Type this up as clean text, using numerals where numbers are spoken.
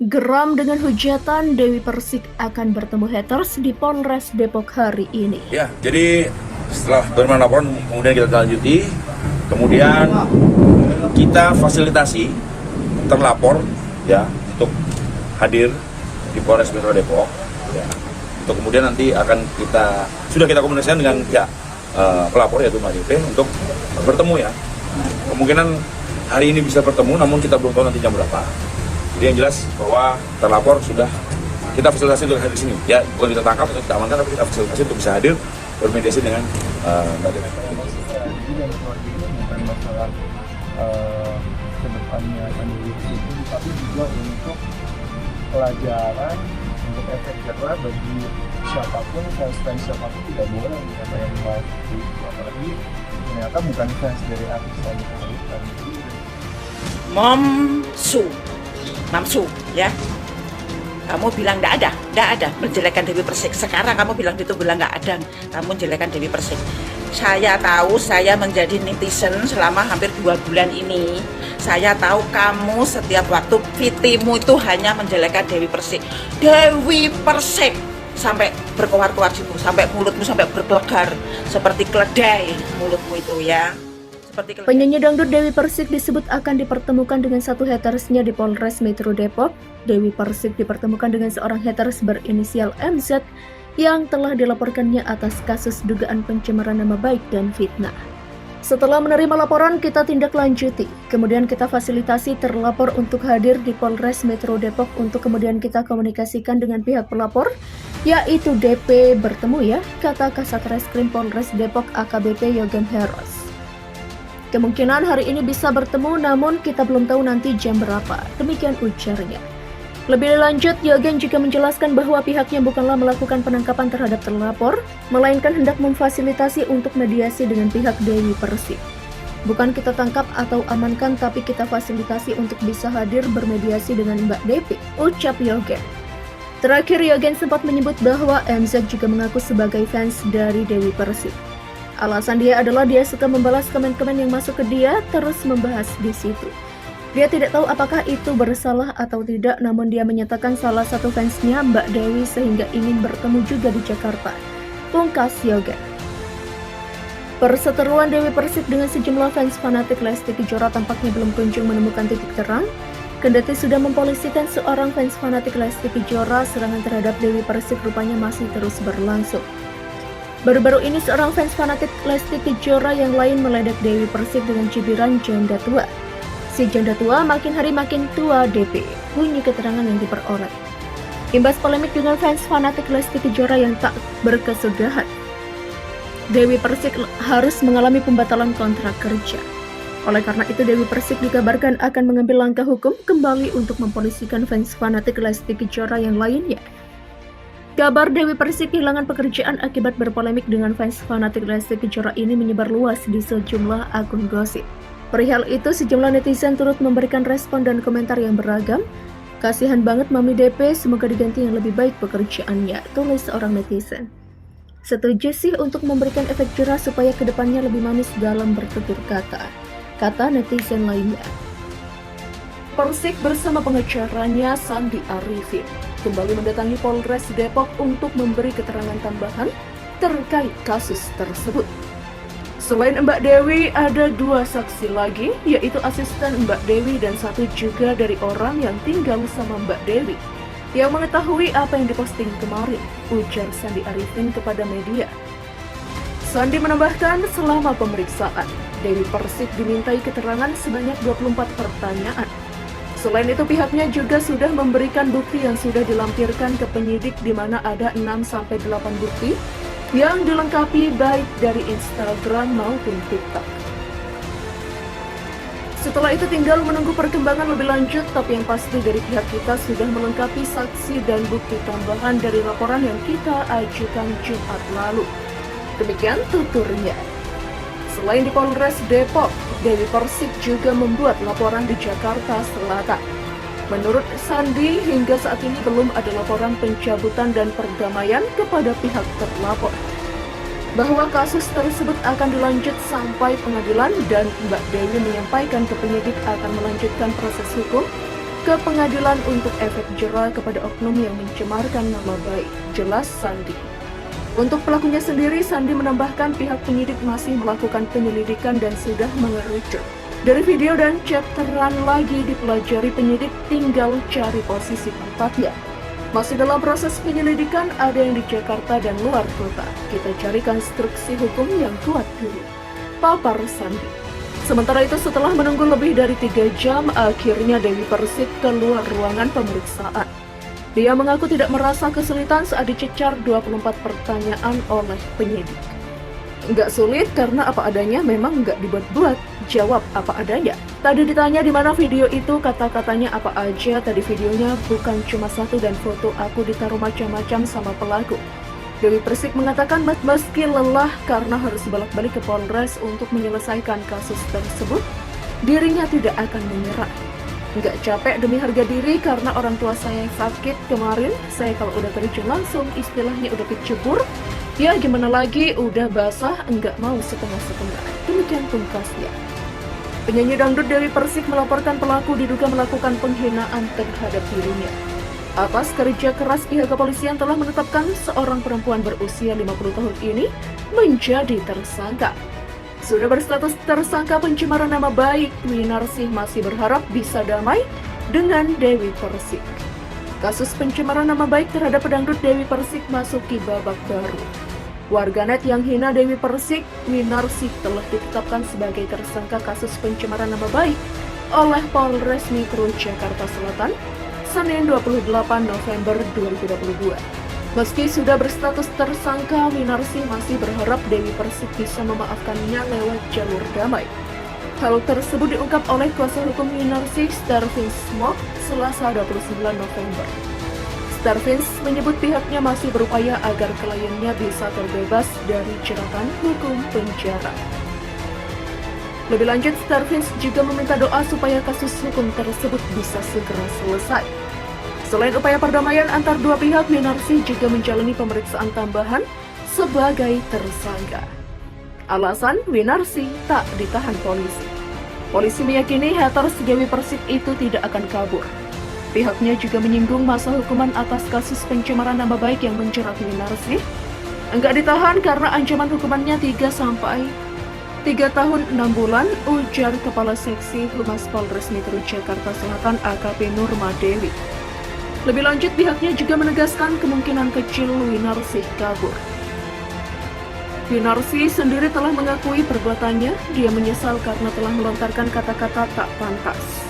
Geram dengan hujatan, Dewi Persik akan bertemu haters di Polres Depok hari ini. Ya, jadi setelah bermain laporan, kemudian kita lanjuti, kemudian kita fasilitasi terlapor ya untuk hadir di Polres Metro Depok. Ya. Untuk kemudian nanti akan sudah kita komunikasikan dengan pihak pelapor yaitu Mbak DP untuk bertemu ya. Kemungkinan hari ini bisa bertemu, namun kita belum tahu nanti jam berapa. Jadi yang jelas bahwa terlapor sudah kita fasilitasi untuk hadir di sini. Ya, bukan kita tangkap atau kita amankan, tapi kita fasilitasi untuk bisa hadir bermediasi dengan Mbak DP. Bukan masalah kedepannya akan itu, tapi juga untuk pelajaran, untuk efek jerah bagi siapapun, fans siapapun tidak boleh apa yang dilakukan. Apalagi ternyata bukan fans dari artis yang disebutkan. Mamsu, ya. Kamu bilang enggak ada menjelekan Dewi Persik. Sekarang kamu bilang nggak ada, kamu menjelekan Dewi Persik. Saya tahu, saya menjadi netizen selama hampir 2 bulan ini. Saya tahu kamu setiap waktu VT-mu itu hanya menjelekan Dewi Persik. Dewi Persik sampai berkoar-koar situ, sampai mulutmu sampai bergelegar seperti keledai mulutmu itu ya. Penyanyi dangdut Dewi Persik disebut akan dipertemukan dengan satu hatersnya di Polres Metro Depok. Dewi Persik dipertemukan dengan seorang haters berinisial MZ yang telah dilaporkannya atas kasus dugaan pencemaran nama baik dan fitnah. Setelah menerima laporan, kita tindak lanjuti. Kemudian kita fasilitasi terlapor untuk hadir di Polres Metro Depok untuk kemudian kita komunikasikan dengan pihak pelapor, yaitu DP bertemu ya, kata Kasat Reskrim Polres Depok AKBP Yogen Heros. Kemungkinan hari ini bisa bertemu, namun kita belum tahu nanti jam berapa. Demikian ujarnya. Lebih lanjut, Yogen juga menjelaskan bahwa pihaknya bukanlah melakukan penangkapan terhadap terlapor, melainkan hendak memfasilitasi untuk mediasi dengan pihak Dewi Persik. Bukan kita tangkap atau amankan, tapi kita fasilitasi untuk bisa hadir bermediasi dengan Mbak Devi, ucap Yogen. Terakhir, Yogen sempat menyebut bahwa MZ juga mengaku sebagai fans dari Dewi Persik. Alasan dia adalah dia suka membalas komen-komen yang masuk ke dia, terus membahas di situ. Dia tidak tahu apakah itu bersalah atau tidak, namun dia menyatakan salah satu fansnya Mbak Dewi sehingga ingin bertemu juga di Jakarta. Pungkas Yogen. Perseteruan Dewi Persik dengan sejumlah fans fanatik Lesti Kejora tampaknya belum kunjung menemukan titik terang. Kendati sudah mempolisikan seorang fans fanatik Lesti Kejora, serangan terhadap Dewi Persik rupanya masih terus berlangsung. Baru-baru ini seorang fans fanatik Lesti Kejora yang lain meledek Dewi Persik dengan cibiran janda tua. Si janda tua makin hari makin tua DP, bunyi keterangan yang diperoleh. Imbas polemik dengan fans fanatik Lesti Kejora yang tak berkesudahan, Dewi Persik harus mengalami pembatalan kontrak kerja. Oleh karena itu Dewi Persik dikabarkan akan mengambil langkah hukum kembali untuk mempolisikan fans fanatik Lesti Kejora yang lainnya. Kabar Dewi Persik kehilangan pekerjaan akibat berpolemik dengan fans fanatik Lesti Kejora ini menyebar luas di sejumlah akun gosip. Perihal itu sejumlah netizen turut memberikan respon dan komentar yang beragam. Kasihan banget Mami DP, semoga diganti yang lebih baik pekerjaannya, tulis seorang netizen. Setuju sih untuk memberikan efek jerah supaya kedepannya lebih manis dalam bertutur kata netizen lainnya. Persik bersama pengacaranya Sandi Arifin kembali mendatangi Polres Depok untuk memberi keterangan tambahan terkait kasus tersebut. Selain Mbak Dewi, ada 2 saksi lagi, yaitu asisten Mbak Dewi dan satu juga dari orang yang tinggal sama Mbak Dewi, yang mengetahui apa yang diposting kemarin, ujar Sandi Arifin kepada media. Sandi menambahkan selama pemeriksaan, Dewi Persik dimintai keterangan sebanyak 24 pertanyaan. Selain itu pihaknya juga sudah memberikan bukti yang sudah dilampirkan ke penyidik di mana ada 6-8 bukti yang dilengkapi baik dari Instagram maupun TikTok. Setelah itu tinggal menunggu perkembangan lebih lanjut, tapi yang pasti dari pihak kita sudah melengkapi saksi dan bukti tambahan dari laporan yang kita ajukan Jumat lalu. Demikian tuturnya. Selain di Polres Depok, Dewi Persik juga membuat laporan di Jakarta Selatan. Menurut Sandi, hingga saat ini belum ada laporan pencabutan dan perdamaian kepada pihak terlapor. Bahwa kasus tersebut akan dilanjut sampai pengadilan dan Mbak Dewi menyampaikan ke penyidik akan melanjutkan proses hukum ke pengadilan untuk efek jera kepada oknum yang mencemarkan nama baik, jelas Sandi. Untuk pelakunya sendiri, Sandi menambahkan pihak penyidik masih melakukan penyelidikan dan sudah mengerucut. Dari video dan chat terang lagi dipelajari penyidik, tinggal cari posisi tempatnya. Masih dalam proses penyelidikan, ada yang di Jakarta dan luar kota. Kita cari konstruksi hukum yang kuat dulu. Papar Sandi. Sementara itu setelah menunggu lebih dari 3 jam, akhirnya Dewi Persik keluar ruangan pemeriksaan. Dia mengaku tidak merasa kesulitan saat dicecar 24 pertanyaan oleh penyidik. Nggak sulit karena apa adanya, memang nggak dibuat-buat. Jawab apa adanya. Tadi ditanya di mana video itu, kata-katanya apa aja. Tadi videonya bukan cuma satu dan foto aku ditaruh macam-macam sama pelaku. Dewi Persik mengatakan meski lelah karena harus bolak-balik ke Polres untuk menyelesaikan kasus tersebut, dirinya tidak akan menyerah. Nggak capek demi harga diri karena orang tua saya yang sakit kemarin. Saya kalau udah terjun langsung istilahnya udah kecebur. Ya gimana lagi, udah basah, nggak mau setengah-setengah. Demikian pungkasnya. Penyanyi dangdut Dewi Persik melaporkan pelaku diduga melakukan penghinaan terhadap dirinya. Atas kerja keras, pihak kepolisian telah menetapkan seorang perempuan berusia 50 tahun ini menjadi tersangka. Sudah berstatus tersangka pencemaran nama baik, Winarsih masih berharap bisa damai dengan Dewi Persik. Kasus pencemaran nama baik terhadap pedangdut Dewi Persik masuki babak baru. Warganet yang hina Dewi Persik, Winarsih telah ditetapkan sebagai tersangka kasus pencemaran nama baik oleh Polres Metro Jakarta Selatan, Senin 28 November 2022. Meski sudah berstatus tersangka, Winarsih masih berharap Dewi Persik bisa memaafkannya lewat jalur damai. Hal tersebut diungkap oleh kuasa hukum Winarsih, Starvins Smoke, Selasa 29 November. Starvins menyebut pihaknya masih berupaya agar kliennya bisa terbebas dari jeratan hukum penjara. Lebih lanjut, Starvins juga meminta doa supaya kasus hukum tersebut bisa segera selesai. Selain upaya perdamaian antar dua pihak, Winarsih juga menjalani pemeriksaan tambahan sebagai tersangka. Alasan Winarsih tak ditahan polisi. Polisi meyakini haters Dewi Persik itu tidak akan kabur. Pihaknya juga menyinggung masa hukuman atas kasus pencemaran nama baik yang menjerat Winarsih. Enggak ditahan karena ancaman hukumannya 3 tahun 6 bulan, ujar Kepala Seksi Humas Polres Metro Jakarta Selatan AKP Nurma Dewi. Lebih lanjut, pihaknya juga menegaskan kemungkinan kecil Winarsih kabur. Winarsih sendiri telah mengakui perbuatannya. Dia menyesal karena telah melontarkan kata-kata tak pantas.